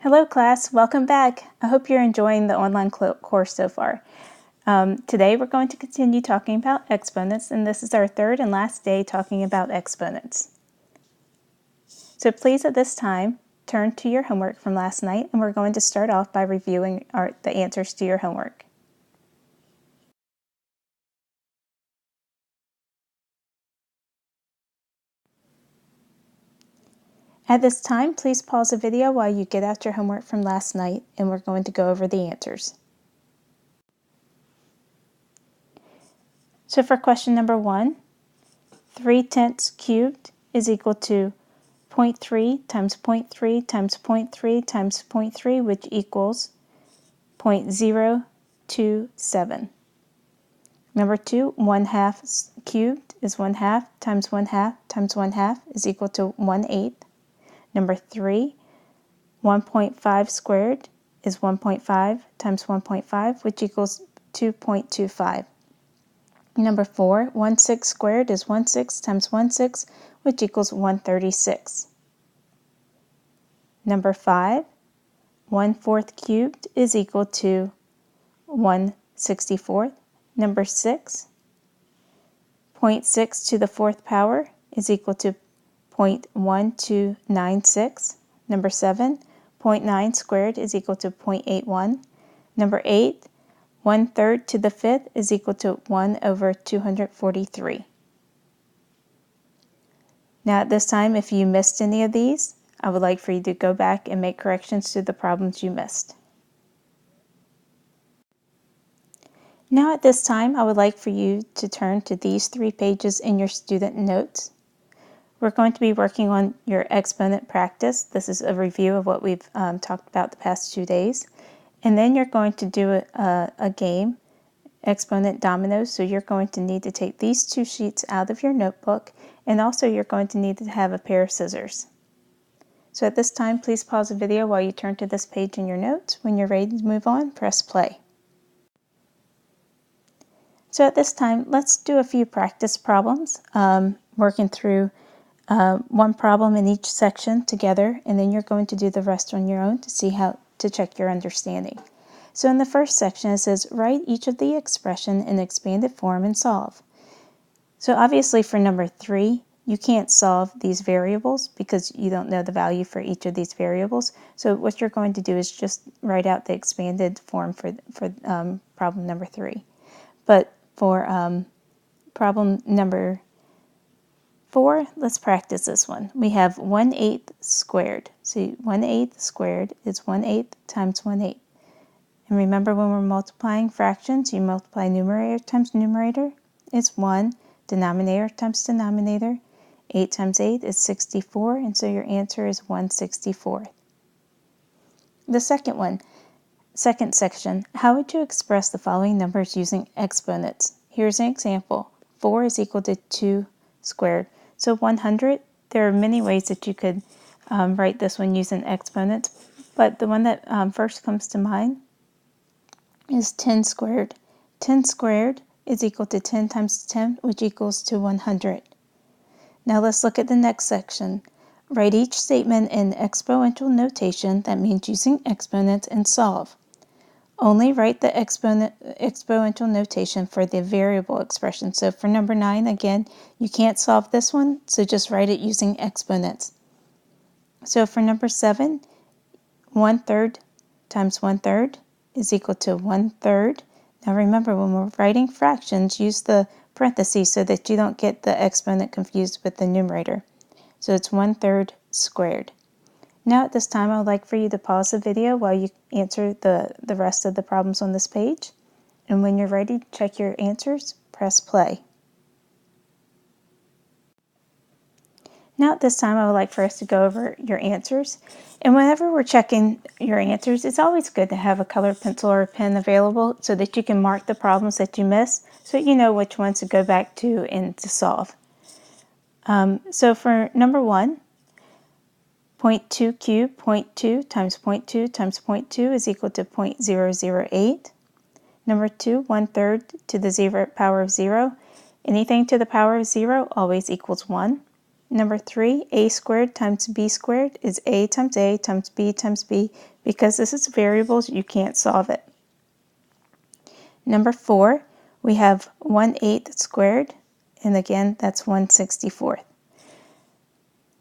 Hello class, welcome back. I hope you're enjoying the online course so far. Today we're going to continue talking about exponents, and this is our third and last day talking about exponents. So please at this time turn to your homework from last night, and we're going to start off by reviewing the answers to your homework. At this time, please pause the video while you get out your homework from last night, and we're going to go over the answers. So for question number 1, 3/10 cubed is equal to 0.3 times 0.3 times 0.3 times 0.3, which equals 0.027. Number 2, 1/2 cubed is 1/2 times 1/2 times 1/2 is equal to 1/8. Number 3, 1.5 squared is 1.5 times 1.5, which equals 2.25. Number 4, 1/6 squared is 1/6 times 1/6, which equals 136. Number 5, 1/4 cubed is equal to 1/64. Number 6, 0.6 to the 4th power is equal to 0.1296. Number 7, 0.9 squared is equal to 0.81. Number 8, 1/3 to the 5th is equal to 1/243. Now at this time, if you missed any of these, I would like for you to go back and make corrections to the problems you missed. Now at this time, I would like for you to turn to these 3 pages in your student notes. We're going to be working on your exponent practice. This is a review of what we've talked about the past 2 days. And then you're going to do a game, exponent dominoes. So you're going to need to take these 2 sheets out of your notebook, and also you're going to need to have a pair of scissors. So at this time, please pause the video while you turn to this page in your notes. When you're ready to move on, press play. So at this time, let's do a few practice problems, working through one problem in each section together, and then you're going to do the rest on your own to see how to check your understanding. So in the first section, it says, write each of the expression in expanded form and solve. So obviously for number 3, you can't solve these variables because you don't know the value for each of these variables. So what you're going to do is just write out the expanded form for problem number 3. But for problem number 4, let's practice this one. We have 1/8 squared. So 1/8 squared is 1/8 times 1/8. And remember, when we're multiplying fractions, you multiply numerator times numerator. It's 1. Denominator times denominator. 8 times 8 is 64, and so your answer is 1/64. The second one, second section, how would you express the following numbers using exponents? Here's an example. 4 is equal to 2 squared. So 100, there are many ways that you could write this one using exponents, but the one that first comes to mind is 10 squared. 10 squared is equal to 10 times 10, which equals to 100. Now let's look at the next section. Write each statement in exponential notation, that means using exponents, and solve. Only write the exponential notation for the variable expression. So for number 9, again, you can't solve this one, so just write it using exponents. So for number 7, 1/3 times 1/3 is equal to 1/3. Now remember, when we're writing fractions, use the parentheses so that you don't get the exponent confused with the numerator. So it's 1/3 squared. Now at this time, I would like for you to pause the video while you answer the rest of the problems on this page. And when you're ready to check your answers, press play. Now at this time, I would like for us to go over your answers. And whenever we're checking your answers, it's always good to have a colored pencil or a pen available so that you can mark the problems that you miss so you know which ones to go back to and to solve. So for number 1, 0.2 cubed, 0.2 times 0.2 times 0.2 is equal to 0.008. Number 2, 1/3 to the power of 0. Anything to the power of 0 always equals 1. Number 3, a squared times b squared is a times b times b. Because this is variables, you can't solve it. Number 4, we have 1/8 squared, and again, that's 1/64.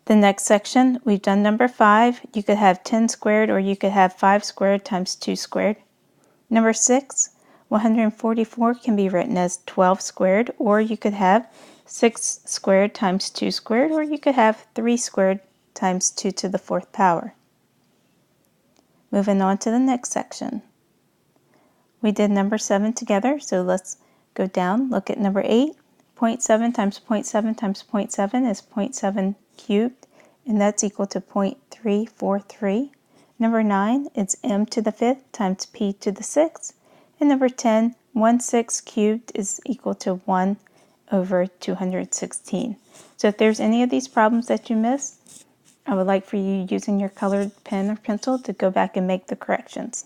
The next section, we've done number 5. You could have 10 squared, or you could have 5 squared times 2 squared. Number 6, 144 can be written as 12 squared, or you could have 6 squared times 2 squared, or you could have 3 squared times 2 to the 4th power. Moving on to the next section. We did number 7 together, so let's go down, look at number 8. 0.7 times 0.7 times 0.7 is 0.7 cubed, and that's equal to 0.343. Number 9, it's m to the 5th times p to the 6th. And number 10, 1/6 cubed is equal to 1 over 216. So if there's any of these problems that you missed, I would like for you, using your colored pen or pencil, to go back and make the corrections.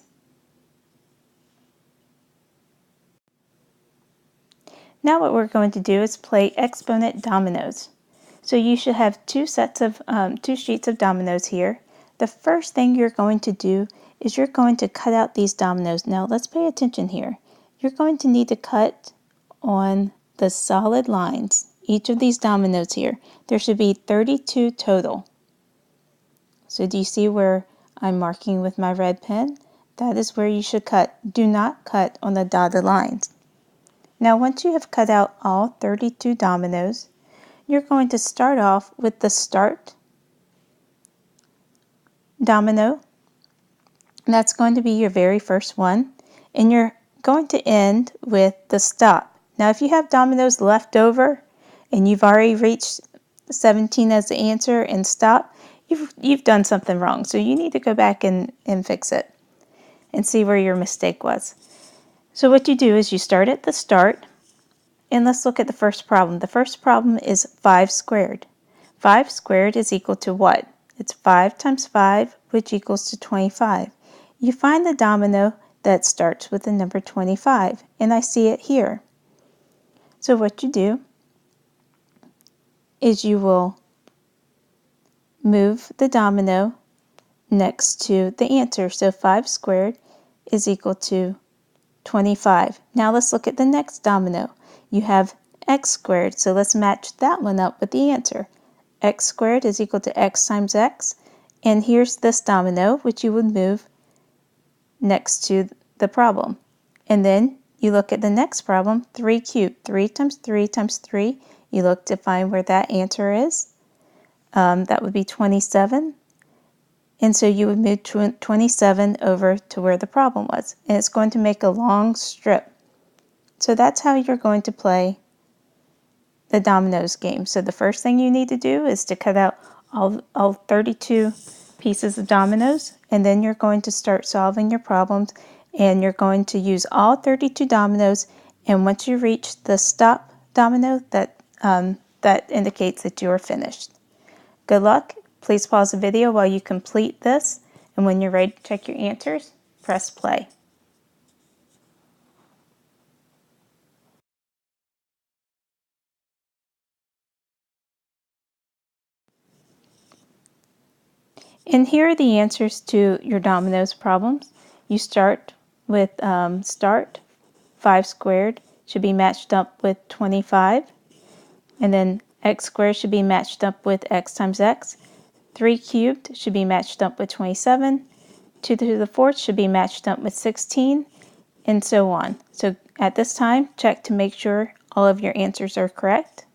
Now what we're going to do is play exponent dominoes. So you should have two sheets of dominoes here. The first thing you're going to do is you're going to cut out these dominoes. Now let's pay attention here. You're going to need to cut on the solid lines. Each of these dominoes here, there should be 32 total. So do you see where I'm marking with my red pen? That is where you should cut. Do not cut on the dotted lines. Now once you have cut out all 32 dominoes, you're going to start off with the start domino. That's going to be your very first one. And you're going to end with the stop. Now if you have dominoes left over and you've already reached 17 as the answer and stop, you've done something wrong. So you need to go back and fix it and see where your mistake was. So what you do is you start at the start, and let's look at the first problem. The first problem is 5 squared. 5 squared is equal to what? It's 5 times 5, which equals to 25. You find the domino that starts with the number 25, and I see it here. So what you do is you will move the domino next to the answer. So 5 squared is equal to 25. Now let's look at the next domino. You have x squared, so let's match that one up with the answer. X squared is equal to x times x, and here's this domino, which you would move next to the problem. And then you look at the next problem, 3 cubed. 3 times 3 times 3. You look to find where that answer is. That would be 27. And so you would move 27 over to where the problem was. And it's going to make a long strip. So that's how you're going to play the dominoes game. So the first thing you need to do is to cut out all 32 pieces of dominoes. And then you're going to start solving your problems. And you're going to use all 32 dominoes. And once you reach the stop domino, that indicates that you are finished. Good luck. Please pause the video while you complete this, and when you're ready to check your answers, press play. And here are the answers to your dominoes problems. You start with start. 5 squared should be matched up with 25, and then x squared should be matched up with x times x. 3 cubed should be matched up with 27. 2 to the 4th should be matched up with 16, and so on. So at this time, check to make sure all of your answers are correct.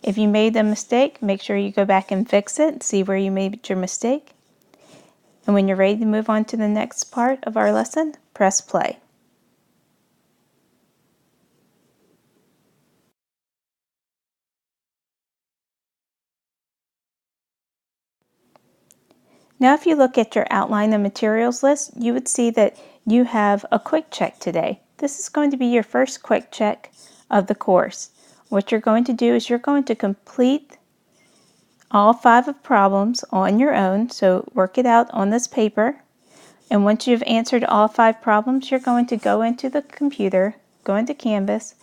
If you made a mistake, make sure you go back and fix it, see where you made your mistake. And when you're ready to move on to the next part of our lesson, press play. Now if you look at your outline and materials list, you would see that you have a quick check today. This is going to be your first quick check of the course. What you're going to do is you're going to complete all 5 of problems on your own, so work it out on this paper. And once you've answered all 5 problems, you're going to go into the computer, go into Canvas,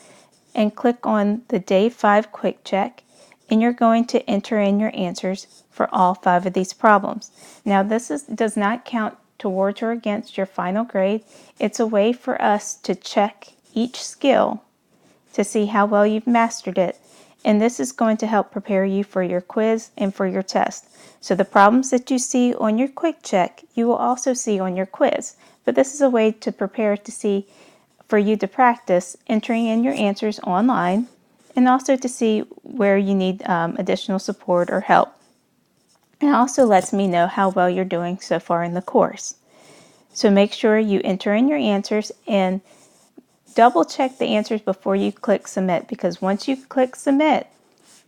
and click on the Day 5 Quick Check. and you're going to enter in your answers for all 5 of these problems. Now does not count towards or against your final grade. It's a way for us to check each skill to see how well you've mastered it, and this is going to help prepare you for your quiz and for your test. So the problems that you see on your quick check, you will also see on your quiz, but this is a way to prepare to see for you to practice entering in your answers online, and also to see where you need additional support or help. It also lets me know how well you're doing so far in the course. So make sure you enter in your answers and double check the answers before you click submit, because once you click submit,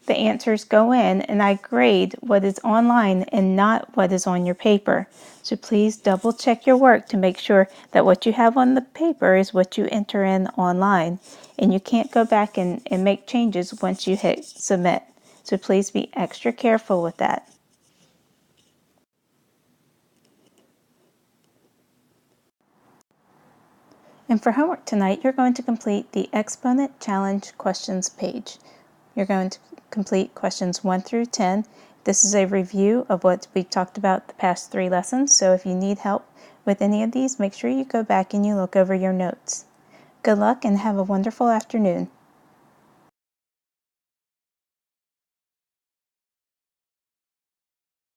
the answers go in and I grade what is online and not what is on your paper. So please double check your work to make sure that what you have on the paper is what you enter in online, and you can't go back and make changes once you hit submit. So please be extra careful with that. And for homework tonight, you're going to complete the Exponent Challenge questions page. You're going to complete questions 1 through 10. This is a review of what we talked about the past 3 lessons, so if you need help with any of these, make sure you go back and you look over your notes. Good luck and have a wonderful afternoon.